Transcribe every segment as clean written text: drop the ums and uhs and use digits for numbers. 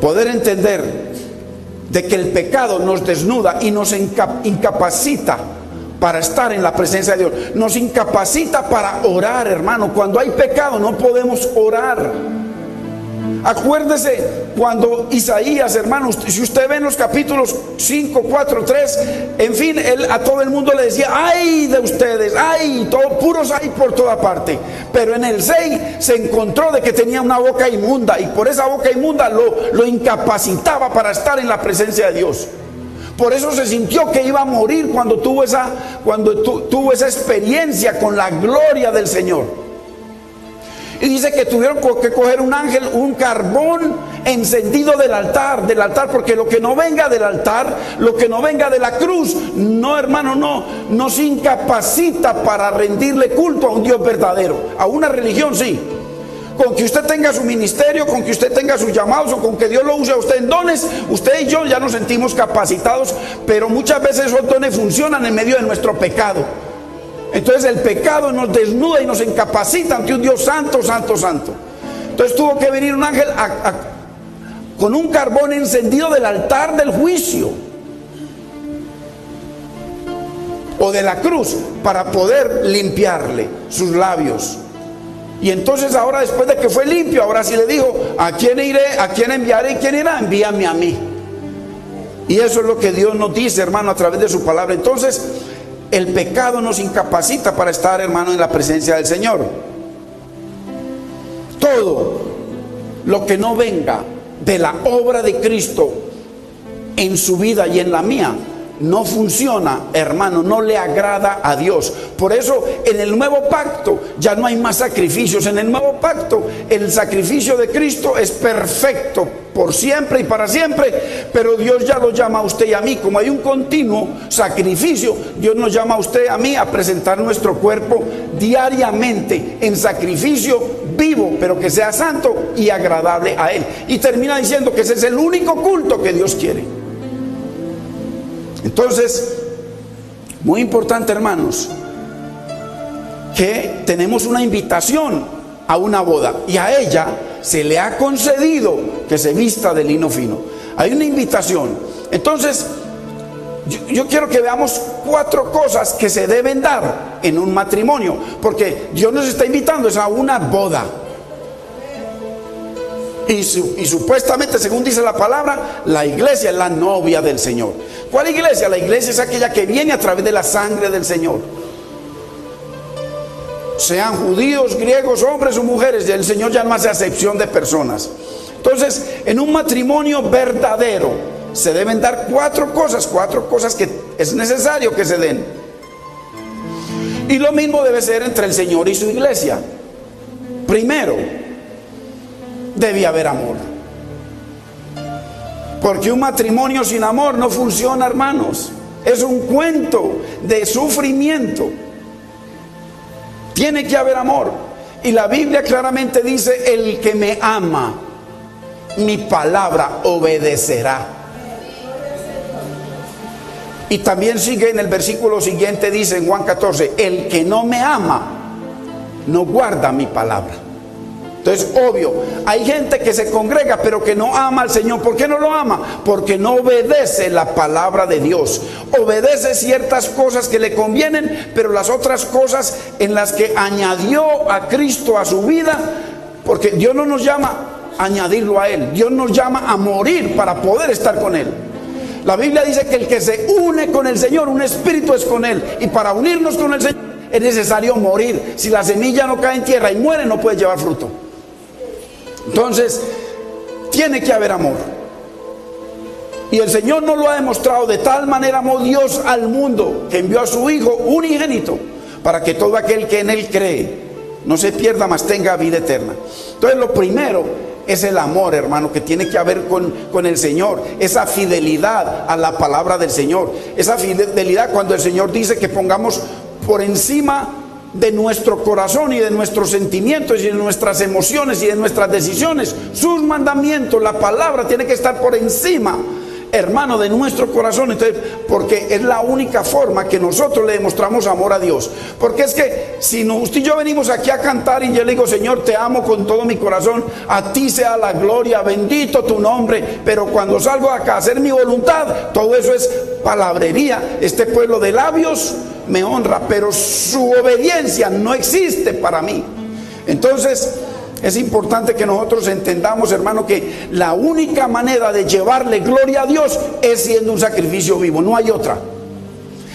poder entender de que el pecado nos desnuda y nos incapacita para estar en la presencia de Dios. Nos incapacita para orar, hermano. Cuando hay pecado no podemos orar. Acuérdese cuando Isaías, hermanos, si usted ve en los capítulos 5, 4, 3, en fin, él a todo el mundo le decía: ay de ustedes, ay, todo, puros hay por toda parte. Pero en el 6 se encontró de que tenía una boca inmunda, y por esa boca inmunda lo incapacitaba para estar en la presencia de Dios. Por eso se sintió que iba a morir cuando tuvo esa experiencia con la gloria del Señor. Y dice que tuvieron que coger un ángel, un carbón encendido del altar, porque lo que no venga del altar, lo que no venga de la cruz, no, hermano, no, nos incapacita para rendirle culto a un Dios verdadero. A una religión sí. Con que usted tenga su ministerio, con que usted tenga sus llamados, o con que Dios lo use a usted en dones, usted y yo ya nos sentimos capacitados, pero muchas veces esos dones funcionan en medio de nuestro pecado. Entonces el pecado nos desnuda y nos incapacita ante un Dios santo, santo, santo. Entonces tuvo que venir un ángel con un carbón encendido del altar del juicio o de la cruz, para poder limpiarle sus labios. Y entonces ahora, después de que fue limpio, ahora sí le dijo: ¿a quién iré? ¿A quién enviaré? ¿Y quién irá? Envíame a mí. Y eso es lo que Dios nos dice, hermano, a través de su palabra. Entonces el pecado nos incapacita para estar, hermano, en la presencia del Señor. Todo lo que no venga de la obra de Cristo en su vida y en la mía no funciona, hermano, no le agrada a Dios. Por eso en el nuevo pacto ya no hay más sacrificios. En el nuevo pacto el sacrificio de Cristo es perfecto por siempre y para siempre, pero Dios ya lo llama a usted y a mí. Como hay un continuo sacrificio, Dios nos llama a usted y a mí a presentar nuestro cuerpo diariamente en sacrificio vivo, pero que sea santo y agradable a Él. Y termina diciendo que ese es el único culto que Dios quiere. Entonces, muy importante, hermanos, que tenemos una invitación a una boda, y a ella se le ha concedido que se vista de lino fino. Hay una invitación. Entonces, yo quiero que veamos 4 cosas que se deben dar en un matrimonio, porque Dios nos está invitando a una boda. Y supuestamente, según dice la palabra, la iglesia es la novia del Señor. ¿Cuál iglesia? La iglesia es aquella que viene a través de la sangre del Señor. Sean judíos, griegos, hombres o mujeres, el Señor ya no hace acepción de personas. Entonces, en un matrimonio verdadero se deben dar 4 cosas que es necesario que se den. Y lo mismo debe ser entre el Señor y su iglesia. Primero, debe haber amor, porque un matrimonio sin amor no funciona, hermanos. Es un cuento de sufrimiento. Tiene que haber amor. Y la Biblia claramente dice: el que me ama, mi palabra obedecerá. Y también sigue en el versículo siguiente, dice en Juan 14: el que no me ama, no guarda mi palabra. Entonces, obvio, hay gente que se congrega pero que no ama al Señor. ¿Por qué no lo ama? Porque no obedece la palabra de Dios. Obedece ciertas cosas que le convienen, pero las otras cosas en las que añadió a Cristo a su vida, porque Dios no nos llama a añadirlo a Él, Dios nos llama a morir para poder estar con Él. La Biblia dice que el que se une con el Señor, un espíritu es con Él, y para unirnos con el Señor es necesario morir. Si la semilla no cae en tierra y muere, no puede llevar fruto. Entonces, tiene que haber amor. Y el Señor nos lo ha demostrado. De tal manera amó Dios al mundo, que envió a su Hijo unigénito, para que todo aquel que en Él cree no se pierda, mas tenga vida eterna. Entonces, lo primero es el amor, hermano, que tiene que haber con el Señor. Esa fidelidad a la palabra del Señor. Esa fidelidad cuando el Señor dice que pongamos por encima de nuestro corazón y de nuestros sentimientos y de nuestras emociones y de nuestras decisiones sus mandamientos. La palabra tiene que estar por encima. hermano, de nuestro corazón. Entonces, porque es la única forma que nosotros le demostramos amor a Dios. Porque es que si usted y yo venimos aquí a cantar y yo le digo, Señor, te amo con todo mi corazón, a ti sea la gloria, bendito tu nombre, pero cuando salgo acá a hacer mi voluntad, todo eso es palabrería. Este pueblo de labios me honra, pero su obediencia no existe para mí. Entonces, es importante que nosotros entendamos, hermano, que la única manera de llevarle gloria a Dios es siendo un sacrificio vivo, no hay otra.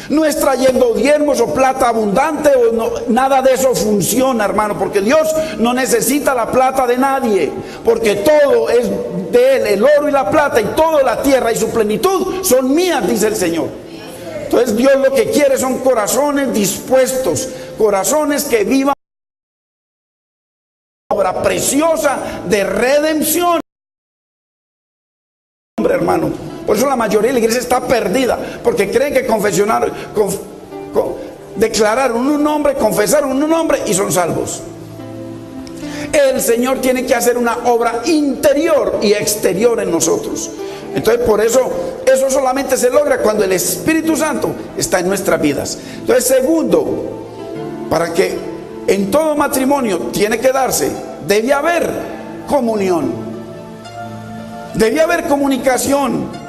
No es trayendo diezmos o plata abundante, o no, nada de eso funciona, hermano, porque Dios no necesita la plata de nadie, porque todo es de Él, el oro y la plata y toda la tierra y su plenitud son mías, dice el Señor. Entonces Dios lo que quiere son corazones dispuestos, corazones que vivan obra preciosa de redención, hermano. Por eso la mayoría de la iglesia está perdida, porque creen que declararon un nombre, confesaron un nombre y son salvos. El Señor tiene que hacer una obra interior y exterior en nosotros. Entonces, por eso solamente se logra cuando el Espíritu Santo está en nuestras vidas. Entonces, segundo, para que en todo matrimonio tiene que darse, debe haber comunión, debe haber comunicación.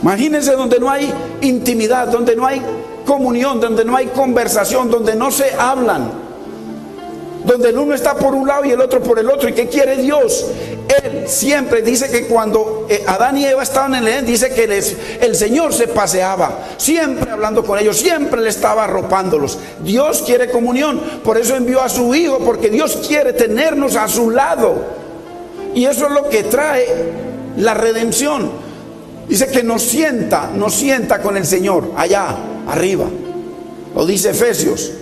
Imagínense donde no hay intimidad, donde no hay comunión, donde no hay conversación, donde no se hablan, donde el uno está por un lado y el otro por el otro. ¿Y qué quiere Dios? Él siempre dice que cuando Adán y Eva estaban en el Edén, dice que el Señor se paseaba, siempre hablando con ellos, siempre le estaba arropándolos. Dios quiere comunión, por eso envió a su Hijo, porque Dios quiere tenernos a su lado. Y eso es lo que trae la redención. Dice que nos sienta con el Señor allá arriba, lo dice Efesios.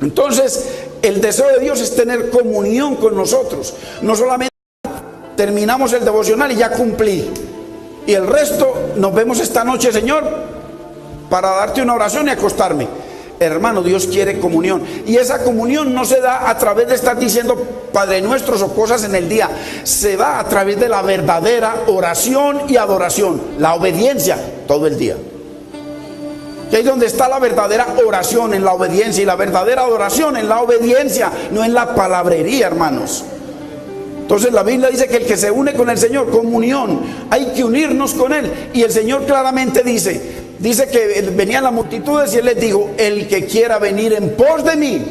Entonces, el deseo de Dios es tener comunión con nosotros. No solamente terminamos el devocional y ya cumplí, y el resto nos vemos esta noche, Señor, para darte una oración y acostarme. Hermano, Dios quiere comunión, y esa comunión no se da a través de estar diciendo Padre Nuestros o cosas en el día. Se da a través de la verdadera oración y adoración, la obediencia todo el día. Que ahí es donde está la verdadera oración, en la obediencia, y la verdadera adoración en la obediencia, no en la palabrería, hermanos. Entonces la Biblia dice que el que se une con el Señor, comunión, hay que unirnos con Él. Y el Señor claramente dice que venían las multitudes y Él les dijo: el que quiera venir en pos de mí,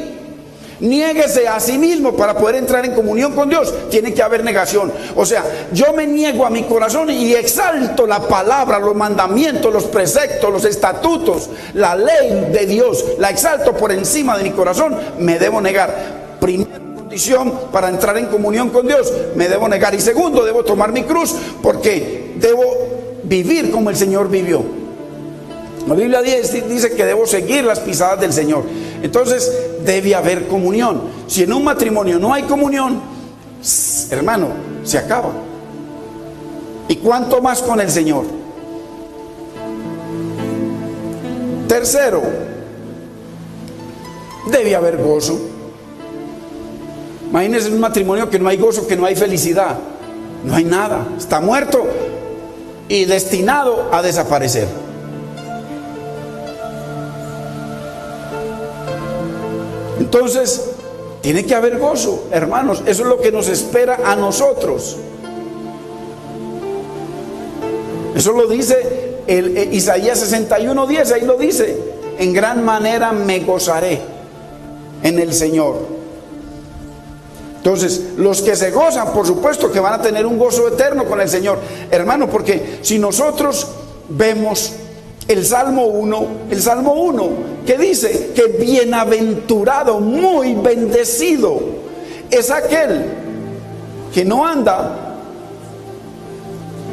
niéguese a sí mismo. Para poder entrar en comunión con Dios tiene que haber negación. O sea, yo me niego a mi corazón y exalto la palabra, los mandamientos, los preceptos, los estatutos, la ley de Dios, la exalto por encima de mi corazón. Me debo negar. Primera condición para entrar en comunión con Dios, me debo negar. Y segundo, debo tomar mi cruz, porque debo vivir como el Señor vivió. La Biblia dice que debo seguir las pisadas del Señor. Entonces debe haber comunión. Si en un matrimonio no hay comunión, hermano, se acaba. Y cuánto más con el Señor. Tercero, debe haber gozo. Imagínense un matrimonio que no hay gozo, que no hay felicidad, no hay nada, está muerto y destinado a desaparecer. Entonces, tiene que haber gozo, hermanos. Eso es lo que nos espera a nosotros. Eso lo dice Isaías 61:10, ahí lo dice: en gran manera me gozaré en el Señor. Entonces, los que se gozan, por supuesto que van a tener un gozo eterno con el Señor, hermano, porque si nosotros vemos el Salmo 1, que dice que bienaventurado, muy bendecido es aquel que no anda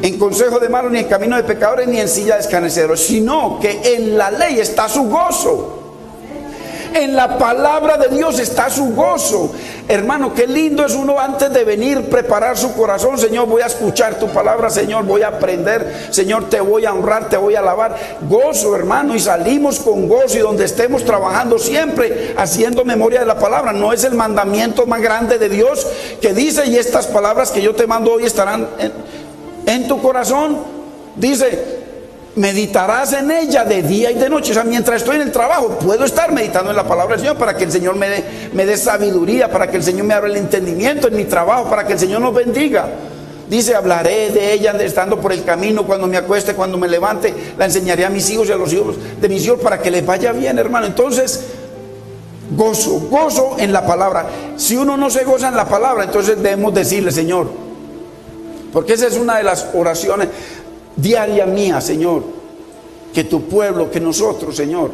en consejo de malos, ni en camino de pecadores, ni en silla de escarnecedores, sino que en la ley está su gozo. En la palabra de Dios está su gozo. Hermano, qué lindo es uno antes de venir preparar su corazón. Señor, voy a escuchar tu palabra. Señor, voy a aprender. Señor, te voy a honrar, te voy a alabar. Gozo, hermano, y salimos con gozo. Y donde estemos trabajando siempre haciendo memoria de la palabra. No es el mandamiento más grande de Dios que dice: y estas palabras que yo te mando hoy estarán en tu corazón. Dice: meditarás en ella de día y de noche. O sea, mientras estoy en el trabajo, puedo estar meditando en la palabra del Señor, para que el Señor me dé sabiduría, para que el Señor me abra el entendimiento en mi trabajo, para que el Señor nos bendiga. Dice: hablaré de ella estando por el camino, cuando me acueste, cuando me levante, la enseñaré a mis hijos y a los hijos de mis hijos, para que les vaya bien, hermano. Entonces, gozo en la palabra. Si uno no se goza en la palabra, entonces debemos decirle: Señor, porque esa es una de las oraciones diaria mía, Señor, que tu pueblo, que nosotros, Señor,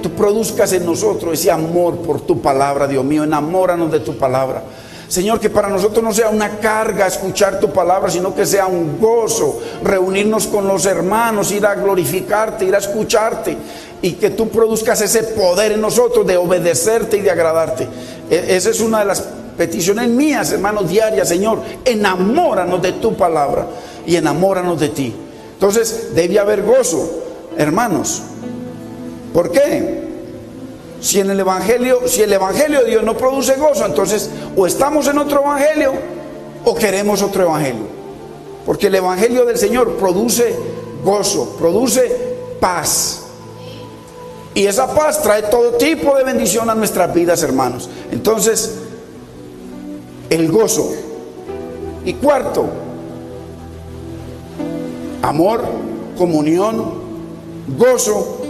tú produzcas en nosotros ese amor por tu palabra. Dios mío, enamóranos de tu palabra, Señor, que para nosotros no sea una carga escuchar tu palabra, sino que sea un gozo reunirnos con los hermanos, ir a glorificarte, ir a escucharte, y que tú produzcas ese poder en nosotros de obedecerte y de agradarte. Esa es una de las peticiones mías, hermanos, diarias. Señor, enamóranos de tu palabra y enamóranos de ti. Entonces debe haber gozo, hermanos. ¿Por qué? Si el evangelio de Dios no produce gozo, entonces o estamos en otro evangelio o queremos otro evangelio. Porque el evangelio del Señor produce gozo, produce paz. Y esa paz trae todo tipo de bendición a nuestras vidas, hermanos. Entonces, el gozo. Y cuarto, amor, comunión, gozo,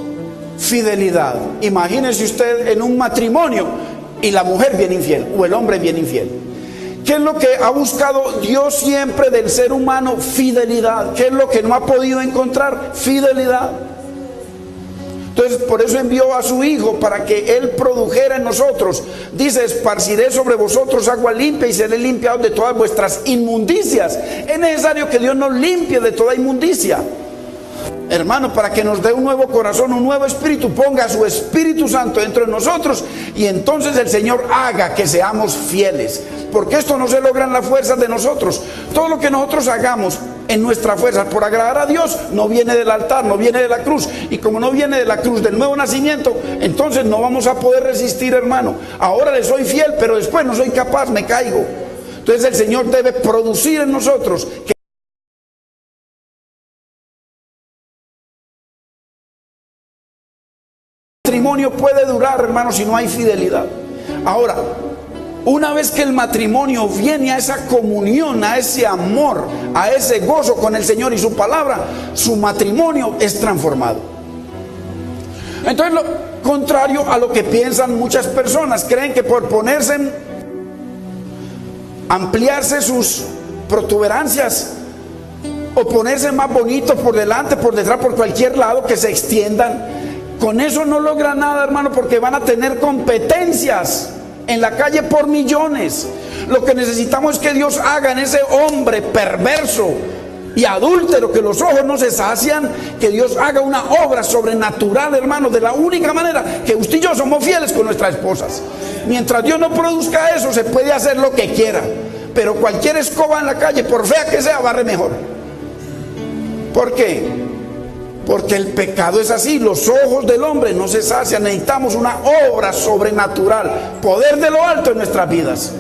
fidelidad. Imagínese usted en un matrimonio y la mujer bien infiel o el hombre bien infiel. ¿Qué es lo que ha buscado Dios siempre del ser humano? Fidelidad. ¿Qué es lo que no ha podido encontrar? Fidelidad. Entonces, por eso envió a su Hijo, para que Él produjera en nosotros. Dice: esparciré sobre vosotros agua limpia y seré limpiados de todas vuestras inmundicias. Es necesario que Dios nos limpie de toda inmundicia, hermano, para que nos dé un nuevo corazón, un nuevo espíritu, ponga su Espíritu Santo dentro de nosotros, y entonces el Señor haga que seamos fieles. Porque esto no se logra en las fuerzas de nosotros. Todo lo que nosotros hagamos en nuestra fuerza por agradar a Dios no viene del altar, no viene de la cruz. Y como no viene de la cruz del nuevo nacimiento, entonces no vamos a poder resistir, hermano. Ahora le soy fiel, pero después no soy capaz, me caigo. Entonces el Señor debe producir en nosotros que el matrimonio puede durar, hermano, si no hay fidelidad. Ahora, una vez que el matrimonio viene a esa comunión, a ese amor, a ese gozo con el Señor y su palabra, su matrimonio es transformado. Entonces, lo contrario a lo que piensan muchas personas, creen que por ampliarse sus protuberancias, o ponerse más bonitos por delante, por detrás, por cualquier lado, que se extiendan, con eso no logra nada, hermano, porque van a tener competencias en la calle por millones. Lo que necesitamos es que Dios haga en ese hombre perverso y adúltero, que los ojos no se sacian, que Dios haga una obra sobrenatural, hermano, de la única manera que usted y yo somos fieles con nuestras esposas. Mientras Dios no produzca eso, se puede hacer lo que quiera, pero cualquier escoba en la calle, por fea que sea, barre mejor. ¿Por qué? Porque el pecado es así, los ojos del hombre no se sacian. Necesitamos una obra sobrenatural, poder de lo alto en nuestras vidas.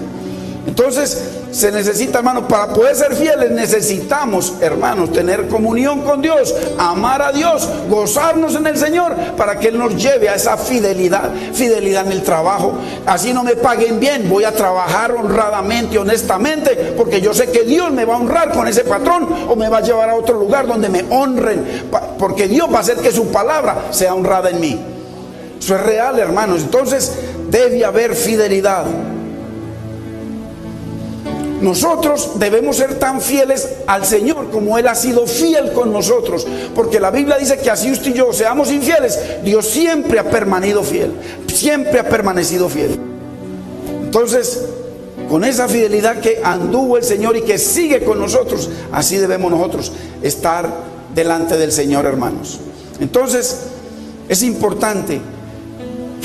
Entonces se necesita, hermanos, para poder ser fieles necesitamos, hermanos, tener comunión con Dios, amar a Dios, gozarnos en el Señor, para que Él nos lleve a esa fidelidad en el trabajo. Así no me paguen bien, voy a trabajar honradamente, honestamente, porque yo sé que Dios me va a honrar con ese patrón, o me va a llevar a otro lugar donde me honren, porque Dios va a hacer que su palabra sea honrada en mí. Eso es real, hermanos. Entonces debe haber fidelidad. Nosotros debemos ser tan fieles al Señor como Él ha sido fiel con nosotros, porque la Biblia dice que así usted y yo seamos infieles, Dios siempre ha permanecido fiel, siempre ha permanecido fiel. Entonces, con esa fidelidad que anduvo el Señor y que sigue con nosotros, así debemos nosotros estar delante del Señor, hermanos. Entonces, es importante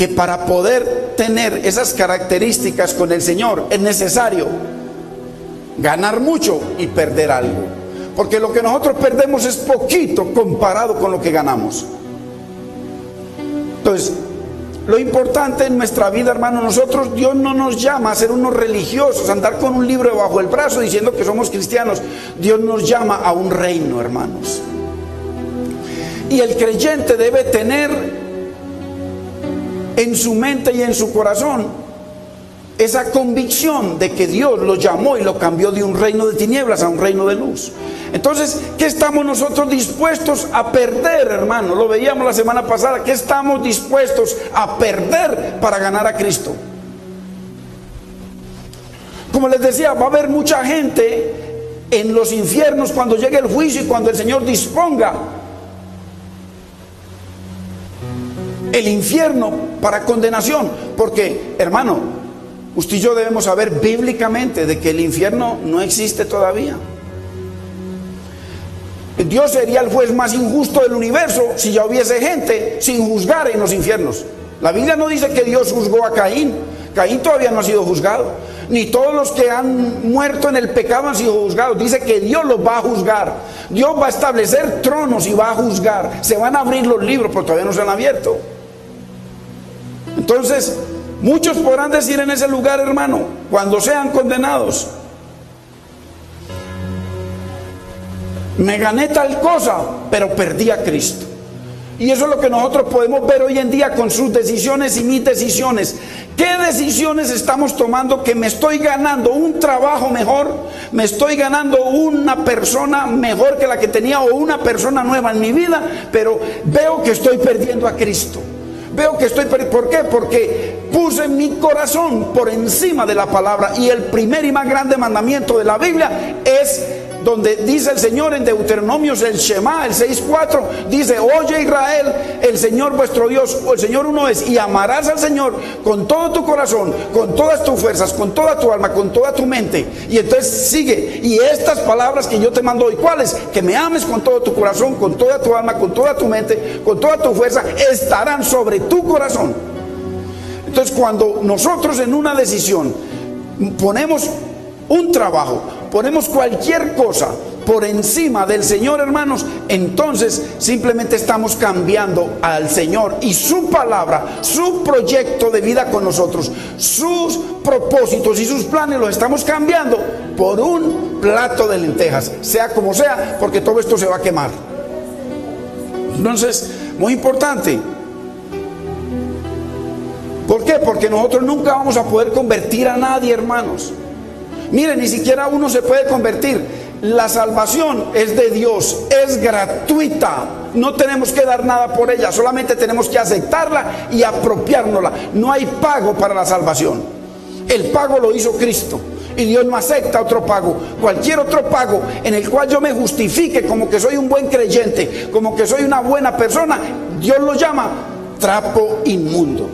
que para poder tener esas características con el Señor es necesario ganar mucho y perder algo. Porque lo que nosotros perdemos es poquito comparado con lo que ganamos. Entonces, lo importante en nuestra vida, hermano, nosotros, Dios no nos llama a ser unos religiosos, a andar con un libro bajo el brazo diciendo que somos cristianos. Dios nos llama a un reino, hermanos. Y el creyente debe tener en su mente y en su corazón esa convicción de que Dios lo llamó y lo cambió de un reino de tinieblas a un reino de luz. Entonces, ¿qué estamos nosotros dispuestos a perder, hermano? Lo veíamos la semana pasada. ¿Qué estamos dispuestos a perder para ganar a Cristo? Como les decía, va a haber mucha gente en los infiernos cuando llegue el juicio y cuando el Señor disponga el infierno para condenación. Porque, hermano, usted y yo debemos saber bíblicamente de que el infierno no existe todavía. Dios sería el juez más injusto del universo si ya hubiese gente sin juzgar en los infiernos. La Biblia no dice que Dios juzgó a Caín. Caín todavía no ha sido juzgado. Ni todos los que han muerto en el pecado han sido juzgados. Dice que Dios los va a juzgar. Dios va a establecer tronos y va a juzgar. Se van a abrir los libros, pero todavía no se han abierto. Entonces, muchos podrán decir en ese lugar, hermano, cuando sean condenados: me gané tal cosa, pero perdí a Cristo. Y eso es lo que nosotros podemos ver hoy en día con sus decisiones y mis decisiones. ¿Qué decisiones estamos tomando? Que me estoy ganando un trabajo mejor, me estoy ganando una persona mejor que la que tenía, o una persona nueva en mi vida, pero veo que estoy perdiendo a Cristo. Veo que estoy perdiendo. ¿Por qué? Porque puse mi corazón por encima de la palabra. Y el primer y más grande mandamiento de la Biblia es donde dice el Señor en Deuteronomios, el Shema, el 6:4, dice: oye Israel, el Señor vuestro Dios, o el Señor uno es, y amarás al Señor con todo tu corazón, con todas tus fuerzas, con toda tu alma, con toda tu mente. Y entonces sigue: y estas palabras que yo te mando hoy, ¿cuáles? Que me ames con todo tu corazón, con toda tu alma, con toda tu mente, con toda tu fuerza, estarán sobre tu corazón. Entonces, cuando nosotros en una decisión ponemos un trabajo, ponemos cualquier cosa por encima del Señor, hermanos, entonces simplemente estamos cambiando al Señor y su palabra, su proyecto de vida con nosotros, sus propósitos y sus planes los estamos cambiando por un plato de lentejas, sea como sea, porque todo esto se va a quemar. Entonces, muy importante. ¿Por qué? Porque nosotros nunca vamos a poder convertir a nadie, hermanos. Miren, ni siquiera uno se puede convertir. La salvación es de Dios, es gratuita. No tenemos que dar nada por ella, solamente tenemos que aceptarla y apropiárnosla. No hay pago para la salvación. El pago lo hizo Cristo. Y Dios no acepta otro pago. Cualquier otro pago en el cual yo me justifique como que soy un buen creyente, como que soy una buena persona, Dios lo llama trapo inmundo.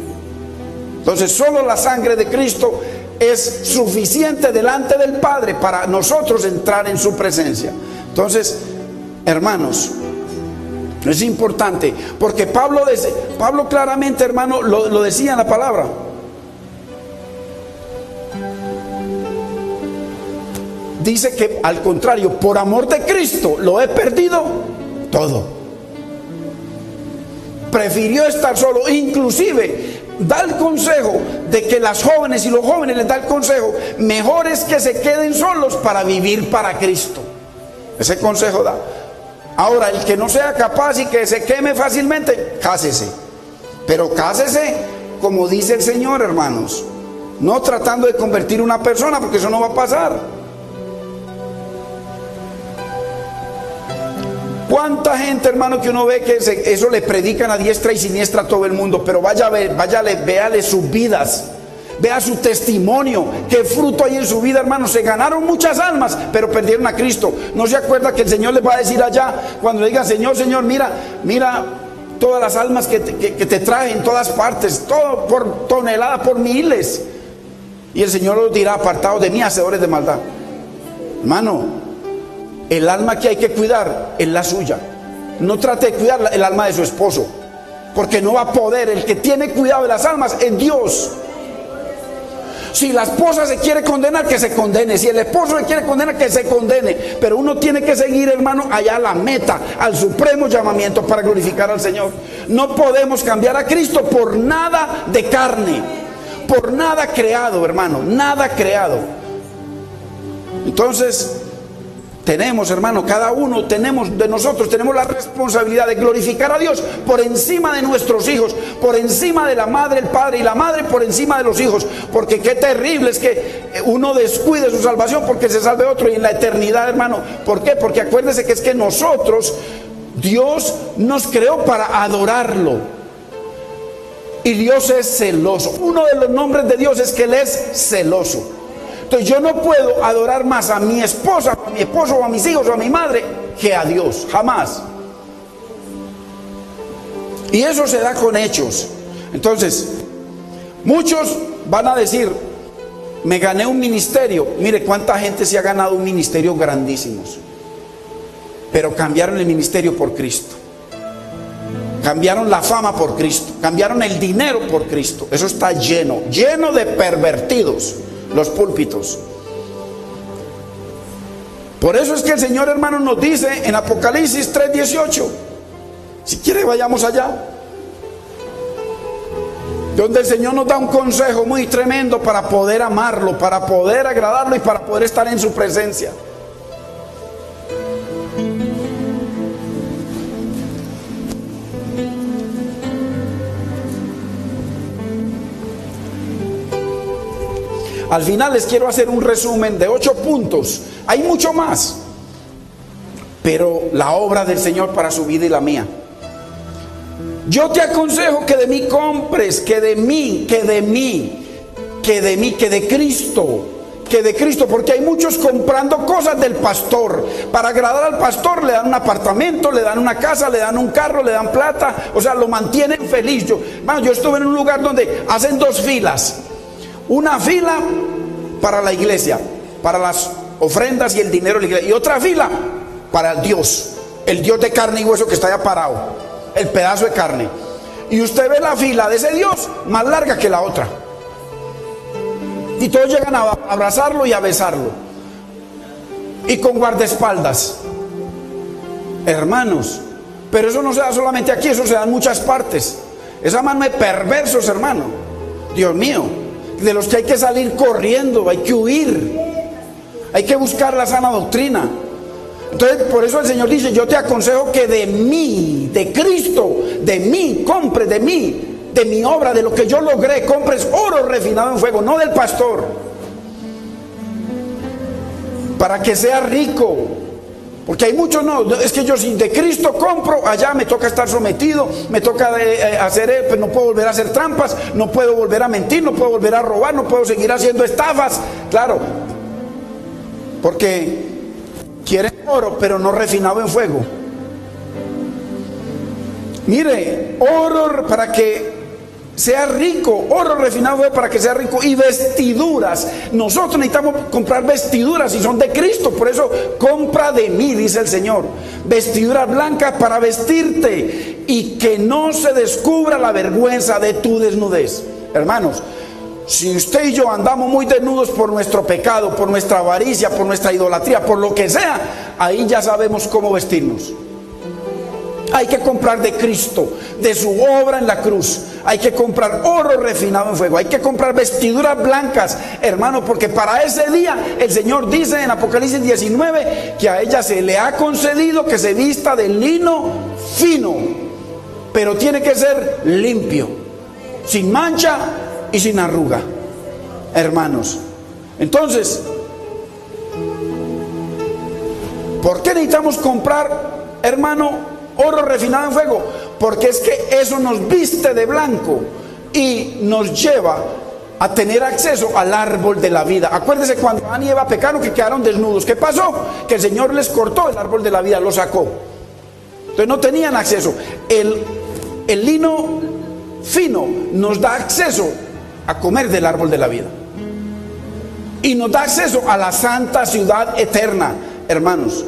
Entonces, solo la sangre de Cristo es suficiente delante del Padre para nosotros entrar en su presencia. Entonces, hermanos, es importante, porque Pablo claramente, hermano, lo decía en la palabra. Dice que al contrario, por amor de Cristo lo he perdido todo. Prefirió estar solo, inclusive da el consejo de que las jóvenes y los jóvenes les da el consejo: mejor es que se queden solos para vivir para Cristo. Ese consejo da. Ahora, el que no sea capaz y que se queme fácilmente, cásese. Pero cásese como dice el Señor, hermanos, no tratando de convertir una persona, porque eso no va a pasar. ¿Cuánta gente, hermano, que uno ve que eso le predican a diestra y siniestra a todo el mundo? Pero véale sus vidas, vea su testimonio, qué fruto hay en su vida, hermano. Se ganaron muchas almas, pero perdieron a Cristo. ¿No se acuerda que el Señor les va a decir allá, cuando le digan: Señor, Señor, mira todas las almas que te traje en todas partes, todo por toneladas, por miles? Y el Señor los dirá: apartados de mí, hacedores de maldad. Hermano, el alma que hay que cuidar es la suya. No trate de cuidar el alma de su esposo. porque no va a poder. El que tiene cuidado de las almas es Dios. Si la esposa se quiere condenar, que se condene. Si el esposo se quiere condenar, que se condene. Pero uno tiene que seguir, hermano, allá a la meta, al supremo llamamiento para glorificar al Señor. No podemos cambiar a Cristo por nada de carne, por nada creado, hermano, nada creado. Entonces, tenemos, hermano, cada uno de nosotros tenemos la responsabilidad de glorificar a Dios por encima de nuestros hijos, por encima de la madre, el padre, y la madre por encima de los hijos. Porque qué terrible es que uno descuide su salvación porque se salve otro, y en la eternidad, hermano. ¿Por qué? Porque acuérdese que es que nosotros, Dios nos creó para adorarlo. Y Dios es celoso. Uno de los nombres de Dios es que Él es celoso. Entonces yo no puedo adorar más a mi esposa, a mi esposo, o a mis hijos, o a mi madre, que a Dios, jamás. Y eso se da con hechos. Entonces, muchos van a decir, me gané un ministerio. Mire cuánta gente se ha ganado un ministerio grandísimos, pero cambiaron el ministerio por Cristo. Cambiaron la fama por Cristo, cambiaron el dinero por Cristo. Eso está lleno de pervertidos, los púlpitos. Por eso es que el Señor, hermano, nos dice en Apocalipsis 3:18, si quiere vayamos allá, donde el Señor nos da un consejo muy tremendo para poder amarlo, para poder agradarlo y para poder estar en su presencia. Al final les quiero hacer un resumen de 8 puntos. Hay mucho más, pero la obra del Señor para su vida y la mía. Yo te aconsejo que de mí compres, que de Cristo, porque hay muchos comprando cosas del pastor. Para agradar al pastor le dan un apartamento, le dan una casa, le dan un carro, le dan plata, o sea, lo mantienen feliz. Yo estuve en un lugar donde hacen 2 filas. Una fila para la iglesia, para las ofrendas y el dinero de la iglesia, y otra fila para Dios, el Dios de carne y hueso que está allá parado, el pedazo de carne. Y usted ve la fila de ese Dios más larga que la otra, y todos llegan a abrazarlo y a besarlo, y con guardaespaldas, hermanos. Pero eso no se da solamente aquí, eso se da en muchas partes. Esa mano de perversos, hermano, Dios mío, de los que hay que salir corriendo, hay que huir, hay que buscar la sana doctrina. Entonces, por eso el Señor dice, yo te aconsejo que de mí, de Cristo, de mí, compres, de mí, de mi obra, de lo que yo logré, compres oro refinado en fuego, no del pastor, para que sea rico. Porque hay muchos, no, es que yo si de Cristo compro, allá me toca estar sometido, me toca hacer, pues no puedo volver a hacer trampas, no puedo volver a mentir, no puedo volver a robar, no puedo seguir haciendo estafas. Claro, porque quieren oro, pero no refinado en fuego. Mire, oro para que sea rico, oro refinado para que sea rico, y vestiduras. Nosotros necesitamos comprar vestiduras y son de Cristo. Por eso compra de mí, dice el Señor, vestiduras blancas para vestirte y que no se descubra la vergüenza de tu desnudez. Hermanos, si usted y yo andamos muy desnudos por nuestro pecado, por nuestra avaricia, por nuestra idolatría, por lo que sea, ahí ya sabemos cómo vestirnos. Hay que comprar de Cristo, de su obra en la cruz. Hay que comprar oro refinado en fuego. Hay que comprar vestiduras blancas, hermano, porque para ese día el Señor dice en Apocalipsis 19 que a ella se le ha concedido que se vista de lino fino, pero tiene que ser limpio, sin mancha y sin arruga, hermanos. Entonces, ¿por qué necesitamos comprar, hermano, oro refinado en fuego? Porque es que eso nos viste de blanco y nos lleva a tener acceso al árbol de la vida. Acuérdese cuando Adán y Eva pecaron, que quedaron desnudos. ¿Qué pasó? Que el Señor les cortó el árbol de la vida, lo sacó. Entonces no tenían acceso. El lino fino nos da acceso a comer del árbol de la vida y nos da acceso a la santa ciudad eterna, hermanos.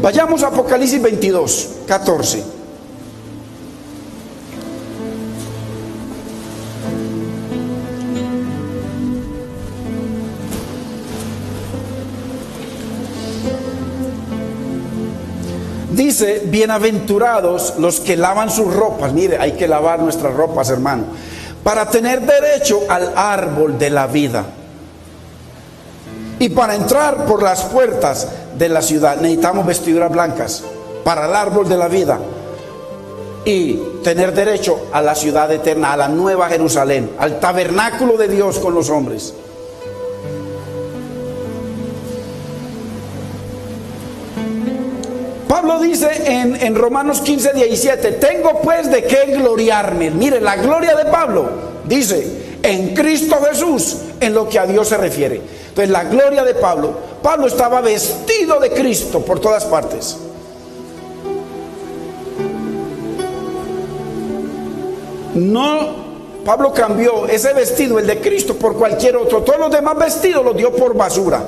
Vayamos a Apocalipsis 22, 14. dice, bienaventurados los que lavan sus ropas. Mire, hay que lavar nuestras ropas, hermano, para tener derecho al árbol de la vida y para entrar por las puertas de la ciudad. Necesitamos vestiduras blancas para el árbol de la vida y tener derecho a la ciudad eterna, a la nueva Jerusalén, al tabernáculo de Dios con los hombres. Pablo dice en Romanos 15:17, tengo pues de qué gloriarme. Mire, la gloria de Pablo dice, en Cristo Jesús, en lo que a Dios se refiere. Entonces la gloria de Pablo estaba vestido de Cristo por todas partes. No, Pablo cambió ese vestido, el de Cristo, por cualquier otro. Todos los demás vestidos los dio por basura.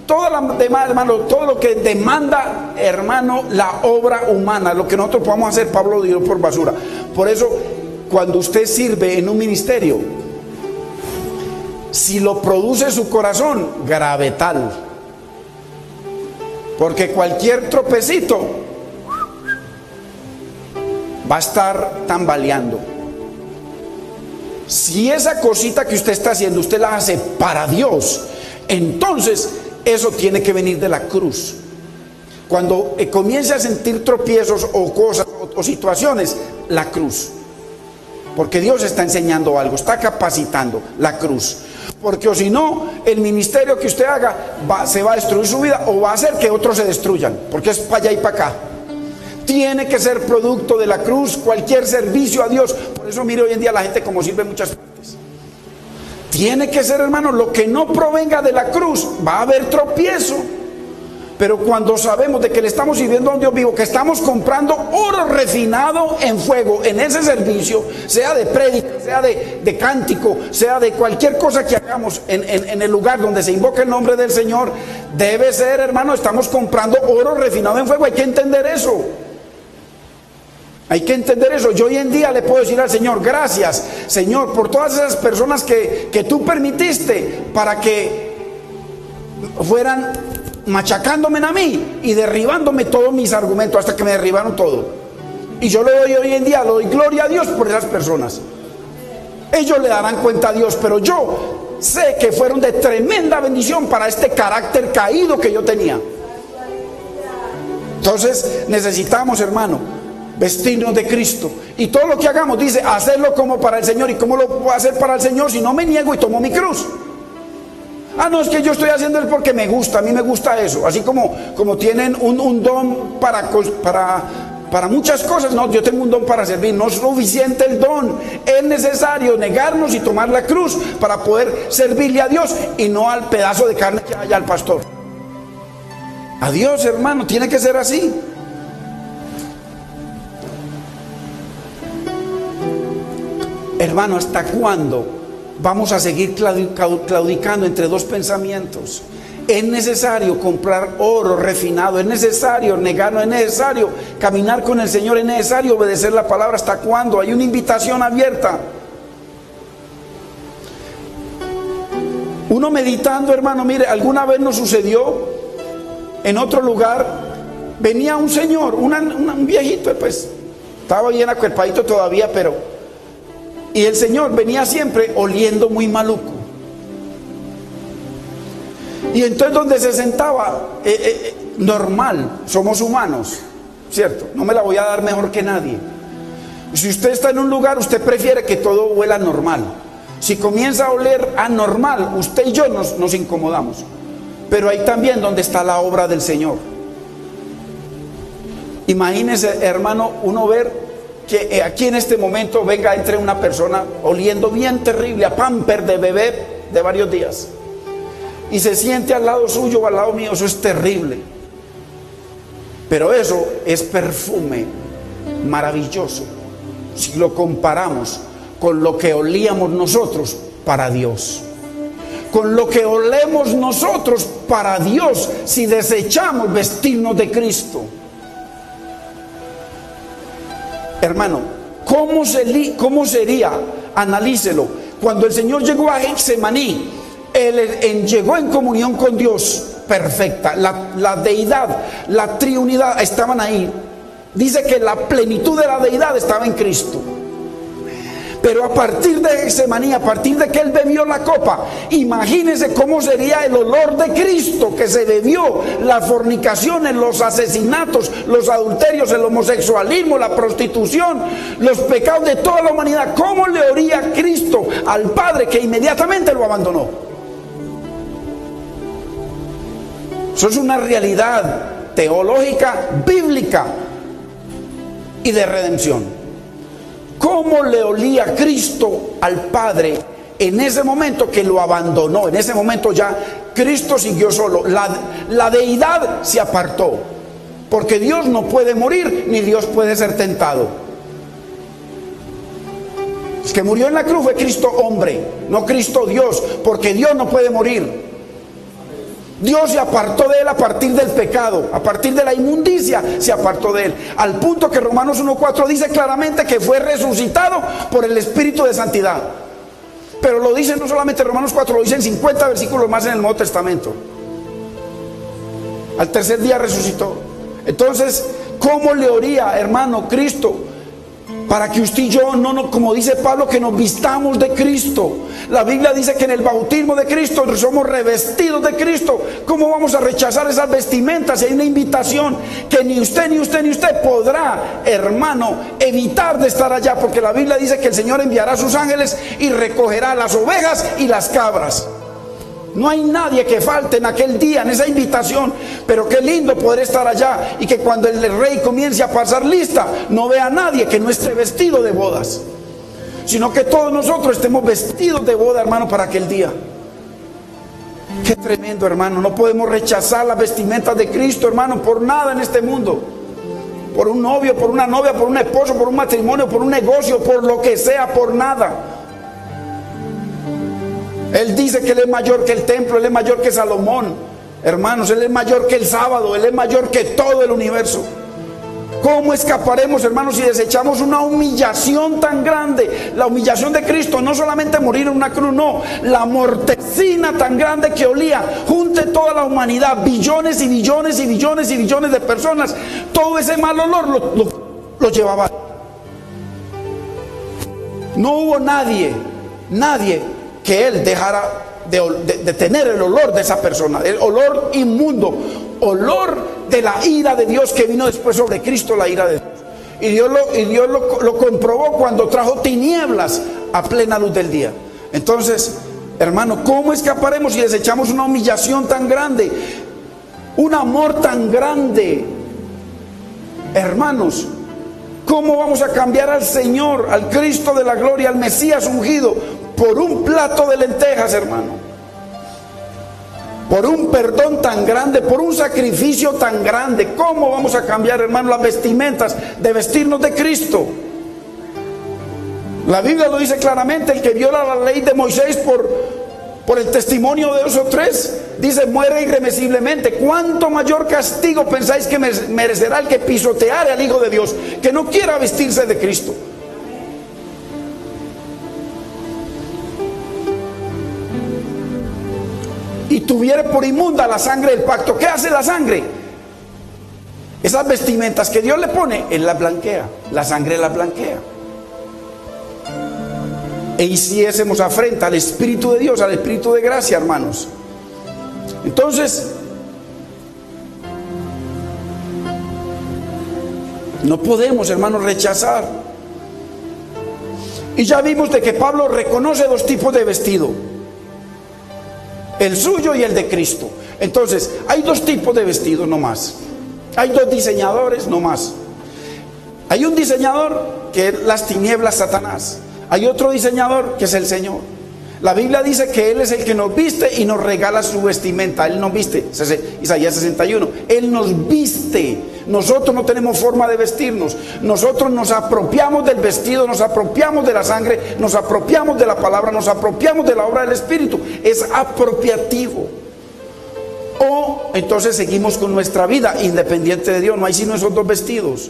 Todo lo demás, hermano, todo lo que demanda, hermano, la obra humana, lo que nosotros podamos hacer, Pablo lo dio por basura. Por eso, cuando usted sirve en un ministerio, si lo produce su corazón, gravetal. Porque cualquier tropecito va a estar tambaleando. Si esa cosita que usted está haciendo, usted la hace para Dios, entonces eso tiene que venir de la cruz. Cuando comience a sentir tropiezos o cosas o situaciones, la cruz. Porque Dios está enseñando algo, está capacitando, la cruz. Porque o si no, el ministerio que usted haga se va a destruir su vida o va a hacer que otros se destruyan, porque es para allá y para acá. Tiene que ser producto de la cruz cualquier servicio a Dios. Por eso mire hoy en día la gente como sirve en muchas partes. Tiene que ser, hermano, lo que no provenga de la cruz, va a haber tropiezo. Pero cuando sabemos de que le estamos sirviendo a un Dios vivo, que estamos comprando oro refinado en fuego en ese servicio, sea de prédica, sea de cántico, sea de cualquier cosa que hagamos en el lugar donde se invoca el nombre del Señor, debe ser, hermano, estamos comprando oro refinado en fuego. Hay que entender eso. Hay que entender eso. Yo hoy en día le puedo decir al Señor, gracias, Señor, por todas esas personas que tú permitiste para que fueran machacándome a mí y derribándome todos mis argumentos hasta que me derribaron todo. Y yo le doy hoy en día, le doy gloria a Dios por esas personas. Ellos le darán cuenta a Dios, pero yo sé que fueron de tremenda bendición para este carácter caído que yo tenía. Entonces necesitamos, hermano, vestirnos de Cristo. Y todo lo que hagamos, dice, hacerlo como para el Señor. ¿Y cómo lo puedo hacer para el Señor si no me niego y tomo mi cruz? Ah, no, es que yo estoy haciendo es porque me gusta, a mí me gusta eso. Así como tienen un don para muchas cosas. No, yo tengo un don para servir. No es suficiente el don. Es necesario negarnos y tomar la cruz para poder servirle a Dios y no al pedazo de carne que haya al pastor. A Dios, hermano, tiene que ser así. Hermano, ¿hasta cuándo vamos a seguir claudicando entre dos pensamientos? Es necesario comprar oro refinado, es necesario negarnos, es necesario caminar con el Señor, es necesario obedecer la palabra. ¿Hasta cuándo? Hay una invitación abierta. Uno meditando, hermano, mire, alguna vez nos sucedió en otro lugar, venía un señor, un viejito, pues estaba bien acuerpadito todavía, y el señor venía siempre oliendo muy maluco. Y entonces donde se sentaba, normal, somos humanos, ¿cierto? No me la voy a dar mejor que nadie. Si usted está en un lugar, usted prefiere que todo huela normal. Si comienza a oler anormal, usted y yo nos incomodamos. Pero ahí también donde está la obra del Señor. Imagínese, hermano, uno ver que aquí en este momento entre una persona oliendo bien terrible a pamper de bebé de varios días y se siente al lado suyo o al lado mío. Eso es terrible, pero eso es perfume maravilloso si lo comparamos con lo que olíamos nosotros para Dios, con lo que olemos nosotros para Dios si desechamos vestirnos de Cristo. Hermano, ¿cómo sería? Analícelo. Cuando el Señor llegó a Getsemaní, Él llegó en comunión con Dios perfecta. La deidad, la triunidad estaban ahí. dice que la plenitud de la deidad estaba en Cristo. Pero a partir de Getsemaní, a partir de que él bebió la copa, imagínense cómo sería el olor de Cristo que se bebió, las fornicaciones, los asesinatos, los adulterios, el homosexualismo, la prostitución, los pecados de toda la humanidad. ¿Cómo le olía Cristo al Padre que inmediatamente lo abandonó? Eso es una realidad teológica, bíblica y de redención. ¿Cómo le olía Cristo al Padre en ese momento que lo abandonó? En ese momento ya Cristo siguió solo. La deidad se apartó, porque Dios no puede morir ni Dios puede ser tentado. El que murió en la cruz fue Cristo hombre, no Cristo Dios, porque Dios no puede morir. Dios se apartó de él a partir del pecado, a partir de la inmundicia se apartó de él, al punto que Romanos 1:4 dice claramente que fue resucitado por el Espíritu de Santidad. Pero lo dice no solamente Romanos 4, lo dicen 50 versículos más en el Nuevo Testamento. Al tercer día resucitó. Entonces, ¿cómo le olía, hermano, Cristo? Para que usted y yo no, como dice Pablo, que nos vistamos de Cristo. La Biblia dice que en el bautismo de Cristo somos revestidos de Cristo. ¿Cómo vamos a rechazar esas vestimentas? Hay una invitación que ni usted podrá, hermano, evitar de estar allá, porque la Biblia dice que el Señor enviará a sus ángeles y recogerá las ovejas y las cabras. No hay nadie que falte en aquel día, en esa invitación. Pero qué lindo poder estar allá y que cuando el rey comience a pasar lista, no vea a nadie que no esté vestido de bodas, sino que todos nosotros estemos vestidos de boda, hermano, para aquel día. Qué tremendo, hermano. No podemos rechazar las vestimentas de Cristo, hermano, por nada en este mundo. Por un novio, por una novia, por un esposo, por un matrimonio, por un negocio, por lo que sea, por nada. Él dice que Él es mayor que el templo, Él es mayor que Salomón. Hermanos, Él es mayor que el sábado, Él es mayor que todo el universo. ¿Cómo escaparemos, hermanos, si desechamos una humillación tan grande? La humillación de Cristo, no solamente morir en una cruz, no. La mortecina tan grande que olía, junte toda la humanidad, billones y billones y billones y billones de personas. Todo ese mal olor lo llevaba. No hubo nadie que él dejara de tener el olor de esa persona, el olor inmundo, olor de la ira de Dios que vino después sobre Cristo, la ira de Dios. Y Dios lo comprobó cuando trajo tinieblas a plena luz del día. Entonces, hermano, ¿cómo escaparemos si desechamos una humillación tan grande, un amor tan grande? Hermanos, ¿cómo vamos a cambiar al Señor, al Cristo de la gloria, al Mesías ungido, por un plato de lentejas, hermano? Por un perdón tan grande, por un sacrificio tan grande. ¿Cómo vamos a cambiar, hermano, las vestimentas de vestirnos de Cristo? La Biblia lo dice claramente: el que viola la ley de Moisés por el testimonio de 2 o 3, dice, muere irremisiblemente. ¿Cuánto mayor castigo pensáis que merecerá el que pisoteare al Hijo de Dios, que no quiera vestirse de Cristo? Y tuviere por inmunda la sangre del pacto. ¿Qué hace la sangre? Esas vestimentas que Dios le pone, Él las blanquea. La sangre las blanquea. E hiciésemos afrenta al Espíritu de Dios, al Espíritu de gracia, hermanos. Entonces, no podemos, hermanos, rechazar. Y ya vimos de que Pablo reconoce 2 tipos de vestido: el suyo y el de Cristo. Entonces, hay 2 tipos de vestido, no más. Hay 2 diseñadores, no más. Hay un diseñador que es las tinieblas, Satanás. Hay otro diseñador que es el Señor. La Biblia dice que Él es el que nos viste y nos regala su vestimenta. Él nos viste, Isaías 61. Él nos viste. Nosotros no tenemos forma de vestirnos. Nosotros nos apropiamos del vestido, nos apropiamos de la sangre, nos apropiamos de la palabra, nos apropiamos de la obra del Espíritu. Es apropiativo. O entonces seguimos con nuestra vida independiente de Dios. No hay sino esos 2 vestidos.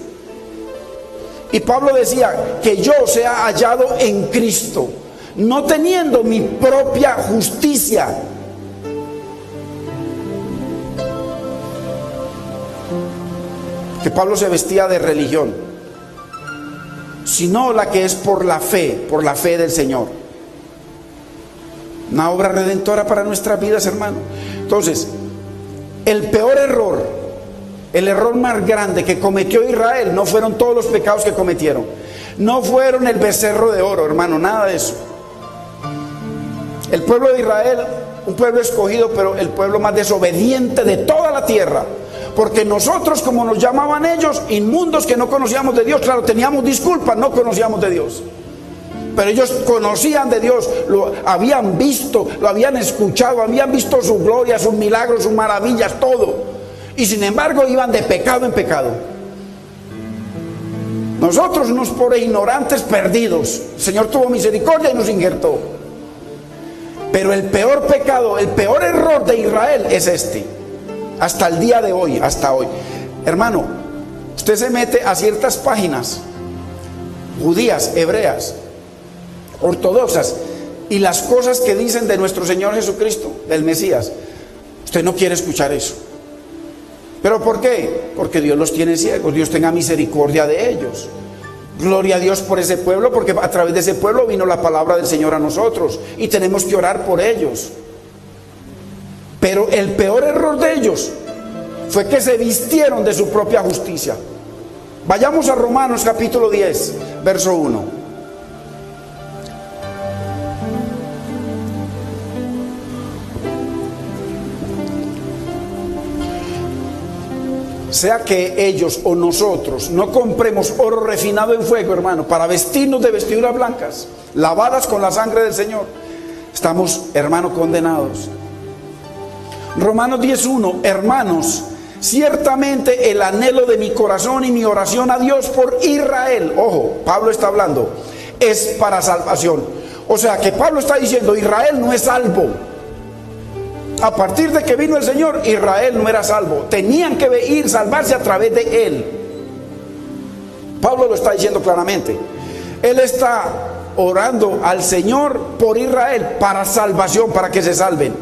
Y Pablo decía que yo sea hallado en Cristo, no teniendo mi propia justicia. que Pablo se vestía de religión, sino la que es por la fe del Señor. Una obra redentora para nuestras vidas, hermano. Entonces, el peor error, el error más grande que cometió Israel, no fueron todos los pecados que cometieron, no fueron el becerro de oro, hermano, nada de eso. El pueblo de Israel, un pueblo escogido, pero el pueblo más desobediente de toda la tierra. Porque nosotros, como nos llamaban ellos, inmundos que no conocíamos de Dios, claro, teníamos disculpas, no conocíamos de Dios. Pero ellos conocían de Dios, lo habían visto, lo habían escuchado, habían visto su gloria, sus milagros, sus maravillas, todo. Y sin embargo iban de pecado en pecado. Nosotros, unos pobres ignorantes perdidos, el Señor tuvo misericordia y nos injertó. Pero el peor pecado, el peor error de Israel es este. Hasta el día de hoy, hasta hoy. Hermano, usted se mete a ciertas páginas judías, hebreas, ortodoxas, y las cosas que dicen de nuestro Señor Jesucristo, del Mesías, usted no quiere escuchar eso. ¿Pero por qué? Porque Dios los tiene ciegos. Dios tenga misericordia de ellos. Gloria a Dios por ese pueblo, porque a través de ese pueblo vino la palabra del Señor a nosotros, y tenemos que orar por ellos. Pero el peor error de ellos fue que se vistieron de su propia justicia. Vayamos a Romanos capítulo 10, verso 1. Sea que ellos o nosotros no compremos oro refinado en fuego, hermano, para vestirnos de vestiduras blancas, lavadas con la sangre del Señor, estamos, hermano, condenados. Romanos 10:1, hermanos, ciertamente el anhelo de mi corazón y mi oración a Dios por Israel, ojo, Pablo está hablando, es para salvación. O sea que Pablo está diciendo, Israel no es salvo. A partir de que vino el Señor, Israel no era salvo. Tenían que ir, salvarse a través de Él. Pablo lo está diciendo claramente. Él está orando al Señor por Israel para salvación, para que se salven.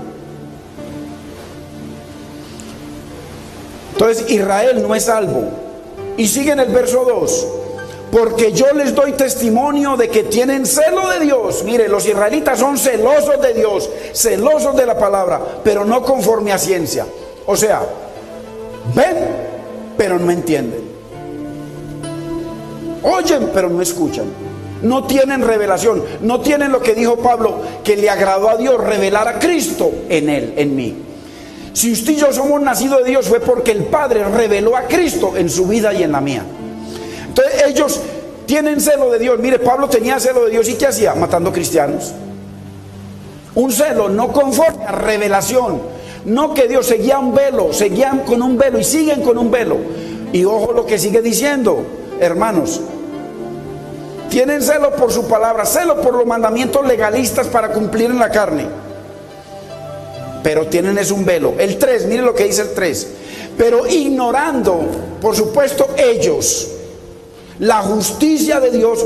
Entonces Israel no es salvo. Y sigue en el verso 2. Porque yo les doy testimonio de que tienen celo de Dios. Mire, los israelitas son celosos de Dios, celosos de la palabra, pero no conforme a ciencia. O sea, ven, pero no entienden. Oyen, pero no escuchan. No tienen revelación. No tienen lo que dijo Pablo, que le agradó a Dios revelar a Cristo en él, en mí. Si usted y yo somos nacidos de Dios, fue porque el Padre reveló a Cristo en su vida y en la mía. Entonces ellos tienen celo de Dios. Mire, Pablo tenía celo de Dios, ¿y qué hacía? Matando cristianos. Un celo no conforme a revelación. No que Dios seguía un velo, seguían con un velo y siguen con un velo. Y ojo lo que sigue diciendo, hermanos. Tienen celo por su palabra, celo por los mandamientos legalistas para cumplir en la carne. Pero tienen es un velo. El 3, mire lo que dice el 3. Pero ignorando, por supuesto, ellos la justicia de Dios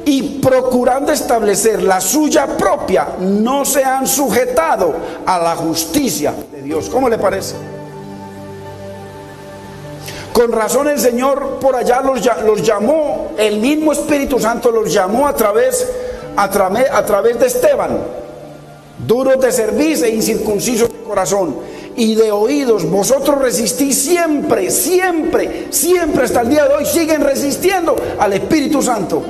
y procurando establecer la suya propia, no se han sujetado a la justicia de Dios. ¿Cómo le parece? Con razón el Señor por allá los llamó, el mismo Espíritu Santo los llamó a través de Esteban, duros de cerviz e incircuncisos de corazón y de oídos. Vosotros resistís siempre, siempre, siempre, hasta el día de hoy siguen resistiendo al Espíritu Santo.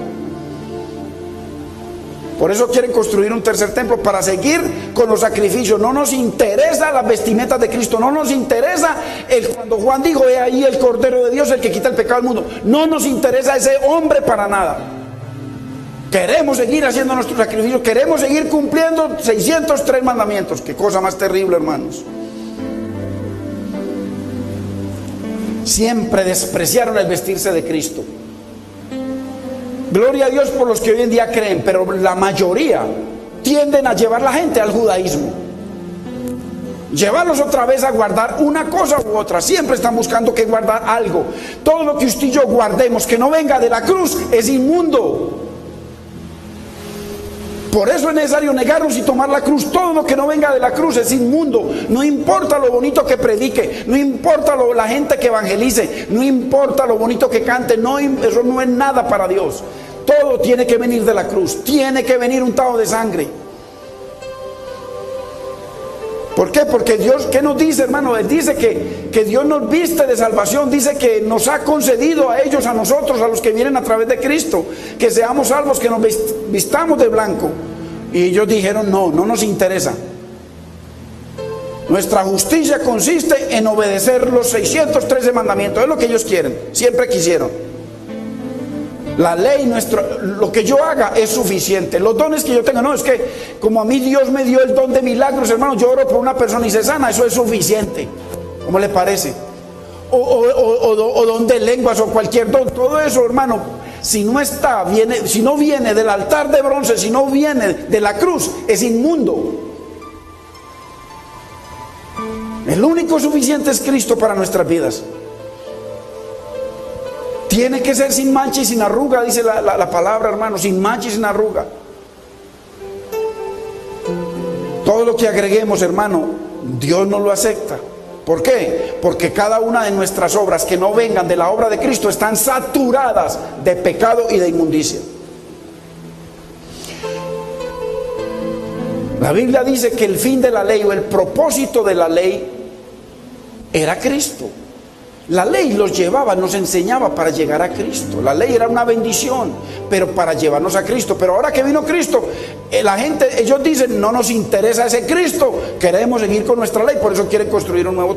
Por eso quieren construir un tercer templo, para seguir con los sacrificios. No nos interesa las vestimentas de Cristo, no nos interesa cuando Juan dijo, he ahí el Cordero de Dios, el que quita el pecado del mundo. No nos interesa ese hombre para nada. Queremos seguir haciendo nuestros sacrificios, queremos seguir cumpliendo 603 mandamientos. Qué cosa más terrible, hermanos. Siempre despreciaron el vestirse de Cristo. Gloria a Dios por los que hoy en día creen, pero la mayoría tienden a llevar la gente al judaísmo, llevarlos otra vez a guardar una cosa u otra. Siempre están buscando que guardar algo. Todo lo que usted y yo guardemos que no venga de la cruz es inmundo. Por eso es necesario negarnos y tomar la cruz. Todo lo que no venga de la cruz es inmundo. No importa lo bonito que predique, no importa la gente que evangelice, no importa lo bonito que cante, eso no es nada para Dios. Todo tiene que venir de la cruz, tiene que venir untado de sangre. ¿Por qué? Porque Dios, ¿qué nos dice, hermano? Él dice que Dios nos viste de salvación, dice que nos ha concedido a ellos, a nosotros, a los que vienen a través de Cristo, que seamos salvos, que nos vistamos de blanco. Y ellos dijeron, no nos interesa. Nuestra justicia consiste en obedecer los 613 mandamientos, es lo que ellos quieren, siempre quisieron. La ley, lo que yo haga es suficiente. Los dones que yo tenga, no, es que como a mí Dios me dio el don de milagros, hermano, yo oro por una persona y se sana, eso es suficiente. ¿Cómo le parece? O don de lenguas o cualquier don, todo eso, hermano, si no viene del altar de bronce, si no viene de la cruz, es inmundo. El único suficiente es Cristo para nuestras vidas. Tiene que ser sin mancha y sin arruga, dice la palabra, hermano, sin mancha y sin arruga. Todo lo que agreguemos, hermano, Dios no lo acepta. ¿Por qué? Porque cada una de nuestras obras que no vengan de la obra de Cristo están saturadas de pecado y de inmundicia. La Biblia dice que el fin de la ley o el propósito de la ley era Cristo. La ley los llevaba, nos enseñaba para llegar a Cristo. La ley era una bendición, pero para llevarnos a Cristo. Pero ahora que vino Cristo, la gente, ellos dicen, no nos interesa ese Cristo, queremos seguir con nuestra ley. Por eso quieren construir un nuevo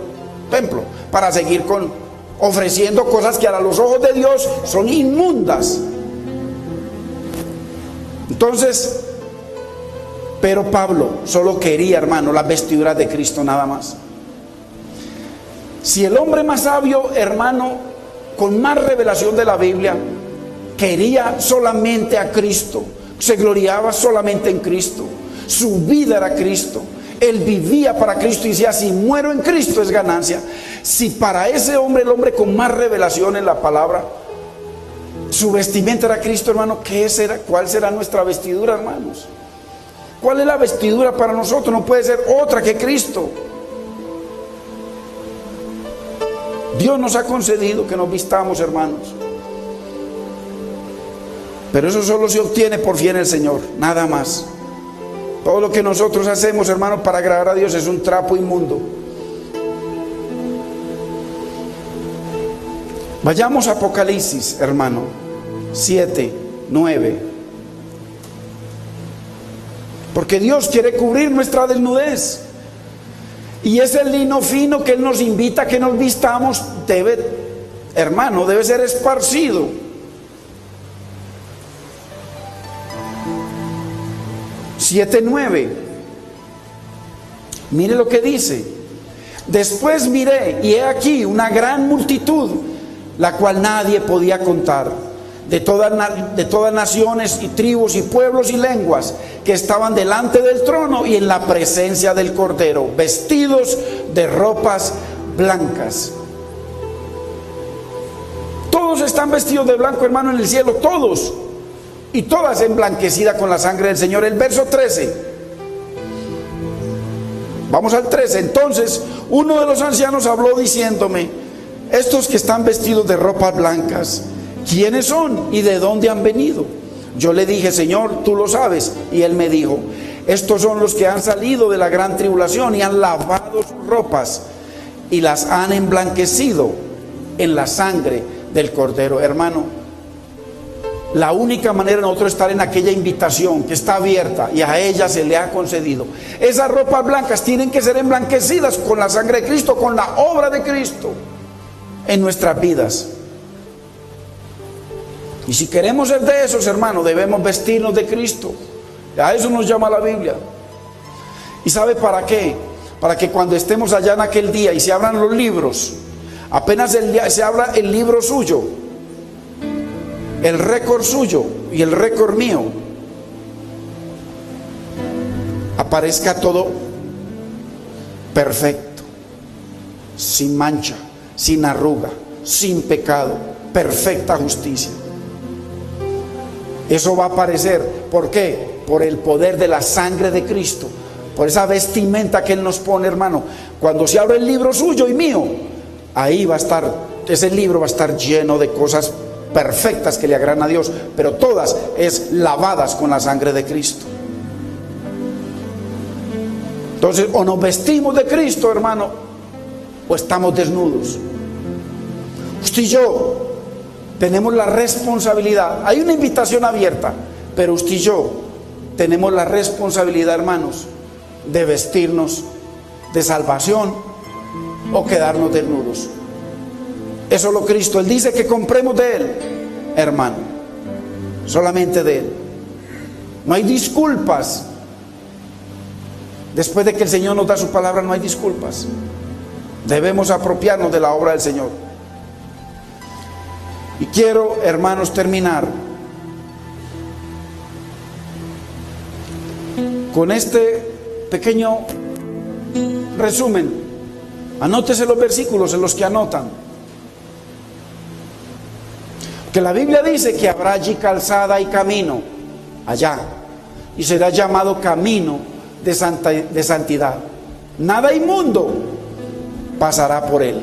templo, para seguir ofreciendo cosas que a los ojos de Dios son inmundas. Entonces, pero Pablo solo quería, hermano, las vestiduras de Cristo, nada más. Si el hombre más sabio, hermano, con más revelación de la Biblia, quería solamente a Cristo, se gloriaba solamente en Cristo, su vida era Cristo, él vivía para Cristo y decía, si muero en Cristo es ganancia. Si para ese hombre, el hombre con más revelación en la palabra, su vestimenta era Cristo, hermano, ¿cuál será nuestra vestidura, hermanos? ¿Cuál es la vestidura para nosotros? No puede ser otra que Cristo. Dios nos ha concedido que nos vistamos, hermanos. Pero eso solo se obtiene por fe en el Señor, nada más. Todo lo que nosotros hacemos, hermanos, para agradar a Dios es un trapo inmundo. Vayamos a Apocalipsis, hermano, 7, 9. Porque Dios quiere cubrir nuestra desnudez. Y ese lino fino que Él nos invita a que nos vistamos debe ser esparcido. Siete, 9. Mire lo que dice. Después miré y he aquí una gran multitud, la cual nadie podía contar, de todas naciones y tribus y pueblos y lenguas, que estaban delante del trono y en la presencia del Cordero, vestidos de ropas blancas. Todos están vestidos de blanco, hermano, en el cielo, todos, y todas emblanquecidas con la sangre del Señor. El verso 13, vamos al 13. Entonces uno de los ancianos habló diciéndome, estos que están vestidos de ropas blancas, ¿quiénes son y de dónde han venido? Yo le dije, Señor, tú lo sabes. Y él me dijo, estos son los que han salido de la gran tribulación y han lavado sus ropas y las han emblanquecido en la sangre del Cordero. Hermano, la única manera de nosotros estar en aquella invitación que está abierta y a ella se le ha concedido, esas ropas blancas tienen que ser emblanquecidas con la sangre de Cristo, con la obra de Cristo en nuestras vidas. Y si queremos ser de esos, hermanos, debemos vestirnos de Cristo. A eso nos llama la Biblia. ¿Y sabe para qué? Para que cuando estemos allá en aquel día y se abran los libros, apenas se abra el libro suyo, el récord suyo y el récord mío, aparezca todo perfecto, sin mancha, sin arruga, sin pecado, perfecta justicia. Eso va a aparecer. ¿Por qué? por el poder de la sangre de Cristo, por esa vestimenta que Él nos pone, hermano. Cuando se abre el libro suyo y mío, ahí va a estar, ese libro va a estar lleno de cosas perfectas que le agradan a Dios, pero todas es lavadas con la sangre de Cristo. Entonces, o nos vestimos de Cristo, hermano, o estamos desnudos. Usted y yo tenemos la responsabilidad. Hay una invitación abierta, pero usted y yo tenemos la responsabilidad, hermanos, de vestirnos de salvación o quedarnos desnudos. Es solo Cristo. Él dice que compremos de Él, hermano, solamente de Él. No hay disculpas. Después de que el Señor nos da su palabra, no hay disculpas. Debemos apropiarnos de la obra del Señor. Y quiero, hermanos, terminar con este pequeño resumen. Anótese los versículos en los que anotan. Que la Biblia dice que habrá allí calzada y camino, allá, y será llamado camino de santidad. Nada inmundo pasará por él.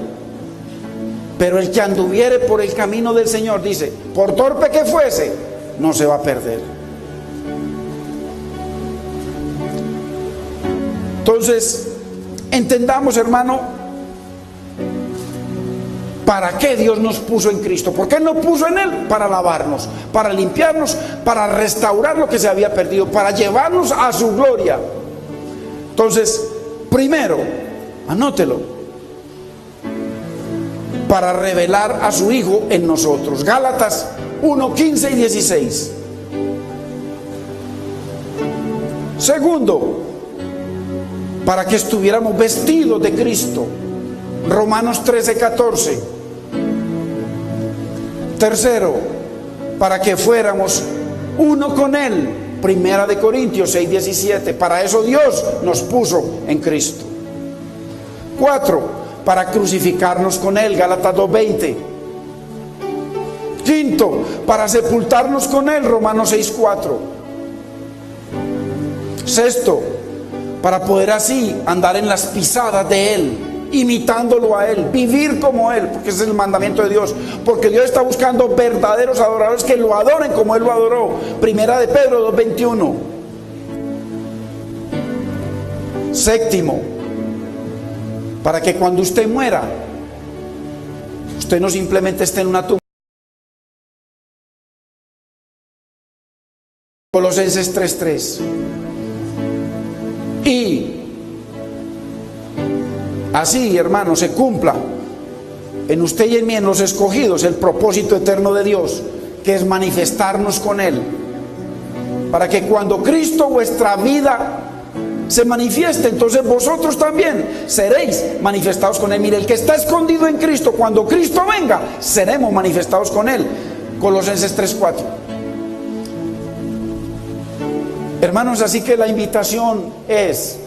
Pero el que anduviere por el camino del Señor, dice, por torpe que fuese, no se va a perder. Entonces, entendamos, hermano, ¿para qué Dios nos puso en Cristo? ¿Por qué nos puso en Él? Para lavarnos, para limpiarnos, para restaurar lo que se había perdido, para llevarnos a su gloria. Entonces, primero, anótelo, para revelar a su Hijo en nosotros. Gálatas 1, 15 y 16. Segundo, para que estuviéramos vestidos de Cristo. Romanos 13, 14. Tercero, para que fuéramos uno con Él. Primera de Corintios 6, 17. Para eso Dios nos puso en Cristo. 4, para crucificarnos con Él. Gálatas 2, 20. Quinto, para sepultarnos con Él. Romanos 6, 4. Sexto, para poder así andar en las pisadas de Él, imitándolo a Él, vivir como Él, porque ese es el mandamiento de Dios, porque Dios está buscando verdaderos adoradores que lo adoren como Él lo adoró. Primera de Pedro 2:21. Séptimo, para que cuando usted muera, usted no simplemente esté en una tumba. Colosenses 3:3. Y así, hermano, se cumpla en usted y en mí, en los escogidos, el propósito eterno de Dios, que es manifestarnos con Él, para que cuando Cristo, vuestra vida, se manifieste, entonces vosotros también seréis manifestados con Él. Mire, el que está escondido en Cristo, cuando Cristo venga, seremos manifestados con Él. Colosenses 3:4. Hermanos, así que la invitación es,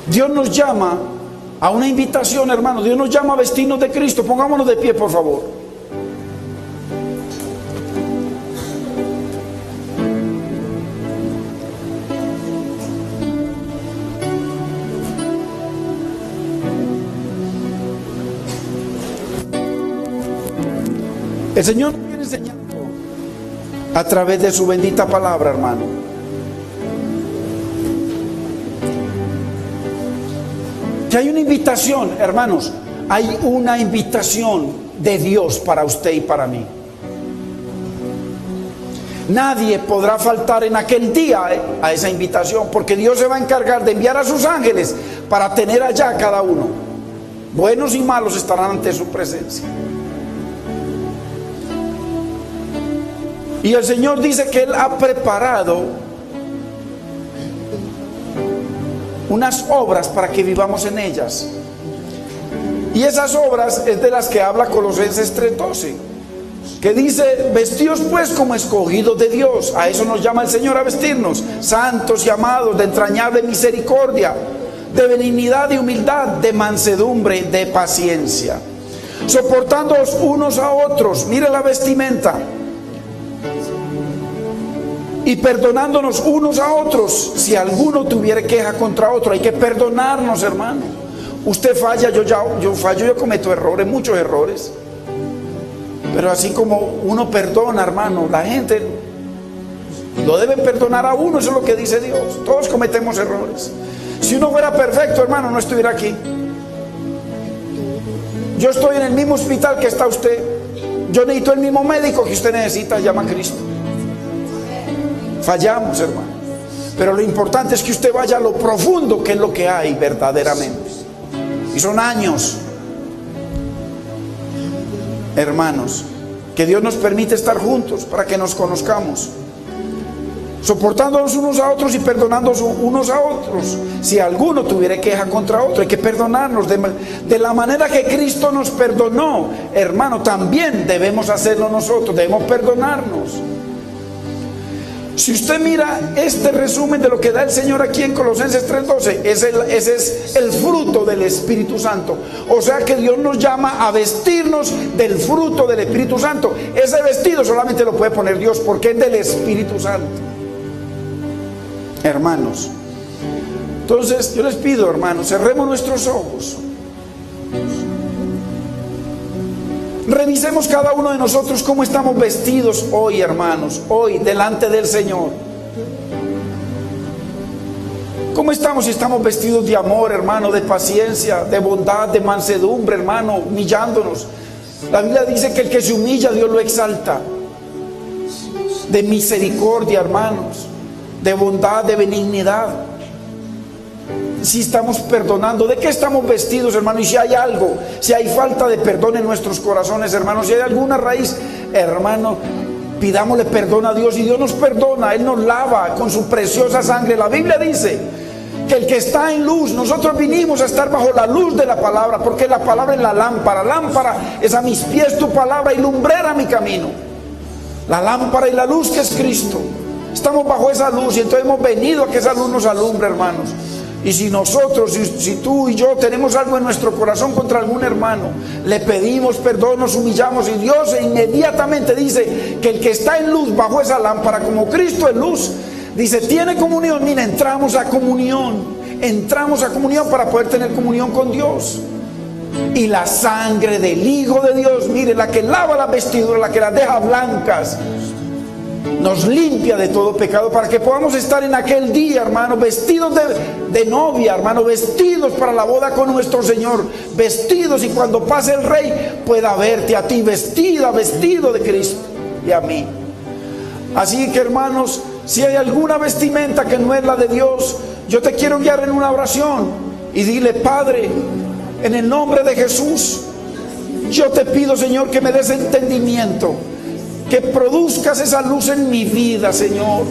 Dios nos llama a una invitación, hermanos. Dios nos llama a vestirnos de Cristo. Pongámonos de pie, por favor. El Señor nos quiere enseñar a través de su bendita palabra, hermano. Que hay una invitación, hermanos, hay una invitación de Dios para usted y para mí. Nadie podrá faltar en aquel día a esa invitación, porque Dios se va a encargar de enviar a sus ángeles para tener allá a cada uno. Buenos y malos estarán ante su presencia. Y el Señor dice que Él ha preparado unas obras para que vivamos en ellas. Y esas obras es de las que habla Colosenses 3:12, que dice, vestidos pues como escogidos de Dios. A eso nos llama el Señor, a vestirnos, santos y amados, de entrañable misericordia, de benignidad y humildad, de mansedumbre, de paciencia, soportándoos unos a otros. Mire la vestimenta. y perdonándonos unos a otros. Si alguno tuviera queja contra otro, hay que perdonarnos, hermano. Usted falla, yo fallo, yo cometo errores, muchos errores. Pero así como uno perdona, hermano, la gente lo debe perdonar a uno, eso es lo que dice Dios. Todos cometemos errores. Si uno fuera perfecto, hermano, no estuviera aquí. Yo estoy en el mismo hospital que está usted. Yo necesito el mismo médico que usted necesita, llama a Cristo. Fallamos, hermano. Pero lo importante es que usted vaya a lo profundo, que es lo que hay verdaderamente. Y son años, hermanos, que Dios nos permite estar juntos para que nos conozcamos, soportándonos unos a otros y perdonándonos unos a otros. Si alguno tuviera queja contra otro, hay que perdonarnos de la manera que Cristo nos perdonó, hermano. También debemos hacerlo nosotros, debemos perdonarnos. Si usted mira este resumen de lo que da el Señor aquí en Colosenses 3:12, ese es el fruto del Espíritu Santo. O sea que Dios nos llama a vestirnos del fruto del Espíritu Santo. Ese vestido solamente lo puede poner Dios, porque es del Espíritu Santo, hermanos. Entonces yo les pido, hermanos, cerremos nuestros ojos. Revisemos cada uno de nosotros cómo estamos vestidos hoy, hermanos, hoy delante del Señor. ¿Cómo estamos? Si estamos vestidos de amor, hermano, de paciencia, de bondad, de mansedumbre, hermano, humillándonos. La Biblia dice que el que se humilla, Dios lo exalta. De misericordia, hermanos, de bondad, de benignidad. Si estamos perdonando, ¿de qué estamos vestidos, hermano? Y si hay algo, si hay falta de perdón en nuestros corazones, hermano, si hay alguna raíz, hermano, pidámosle perdón a Dios, y Dios nos perdona. Él nos lava con su preciosa sangre. La Biblia dice que el que está en luz, nosotros vinimos a estar bajo la luz de la palabra, porque la palabra es la lámpara. Lámpara es a mis pies tu palabra y lumbrera mi camino. La lámpara y la luz que es Cristo. Estamos bajo esa luz, y entonces hemos venido a que esa luz nos alumbre, hermanos. Y si nosotros, si tú y yo tenemos algo en nuestro corazón contra algún hermano, le pedimos perdón, nos humillamos, y Dios inmediatamente dice que el que está en luz bajo esa lámpara, como Cristo es luz, dice, tiene comunión. Mira, entramos a comunión para poder tener comunión con Dios. Y la sangre del Hijo de Dios, mire, la que lava las vestiduras, la que las deja blancas, nos limpia de todo pecado, para que podamos estar en aquel día, hermano, vestidos de novia, hermano, vestidos para la boda con nuestro Señor, vestidos, y cuando pase el Rey pueda verte a ti vestido de Cristo y a mí. Así que, hermanos, si hay alguna vestimenta que no es la de Dios, yo te quiero guiar en una oración y dile: Padre, en el nombre de Jesús, yo te pido, Señor, que me des entendimiento, que produzcas esa luz en mi vida, Señor.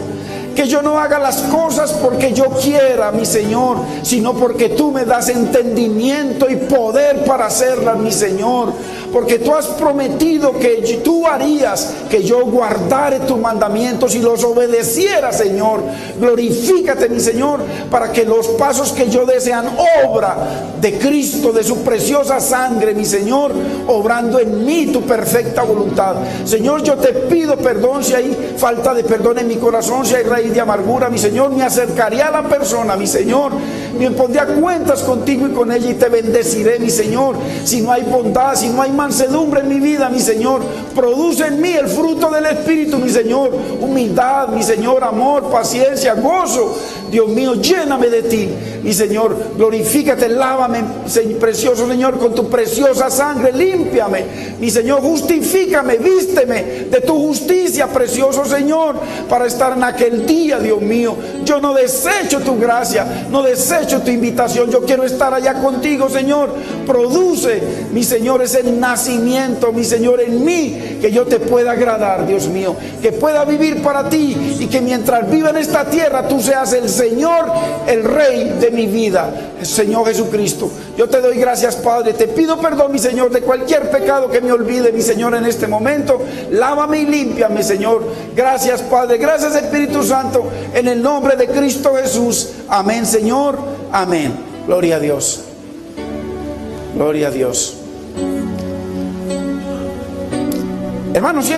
Que yo no haga las cosas porque yo quiera, mi Señor, sino porque tú me das entendimiento y poder para hacerlas, mi Señor. Porque tú has prometido que tú harías que yo guardare tus mandamientos y los obedeciera, Señor. Glorifícate, mi Señor, para que los pasos que yo dé sean obra de Cristo, de su preciosa sangre, mi Señor, obrando en mí tu perfecta voluntad. Señor, yo te pido perdón si hay falta de perdón en mi corazón, si hay raíz de amargura, mi Señor. Me acercaría a la persona, mi Señor, me pondría cuentas contigo y con ella, y te bendeciré, mi Señor. Si no hay bondad, si no hay mansedumbre en mi vida, mi Señor, produce en mí el fruto del Espíritu, mi Señor. Humildad, mi Señor, amor, paciencia, gozo. Dios mío, lléname de ti, mi Señor. Glorifícate, lávame, precioso Señor, con tu preciosa sangre. Límpiame, mi Señor. Justifícame, vísteme de tu justicia, precioso Señor, para estar en aquel día, Dios mío. Yo no desecho tu gracia, no desecho tu invitación. Yo quiero estar allá contigo, Señor. Produce, mi Señor, ese nacimiento, mi Señor, en mí, que yo te pueda agradar, Dios mío, que pueda vivir para ti, y que mientras viva en esta tierra, tú seas el Señor, el Rey de mi vida, Señor Jesucristo. Yo te doy gracias, Padre. Te pido perdón, mi Señor, de cualquier pecado que me olvide, mi Señor, en este momento. Lávame y límpiame, Señor. Gracias, Padre. Gracias, Espíritu Santo, en el nombre de Cristo Jesús. Amén, Señor. Amén. Gloria a Dios. Gloria a Dios. Hermanos,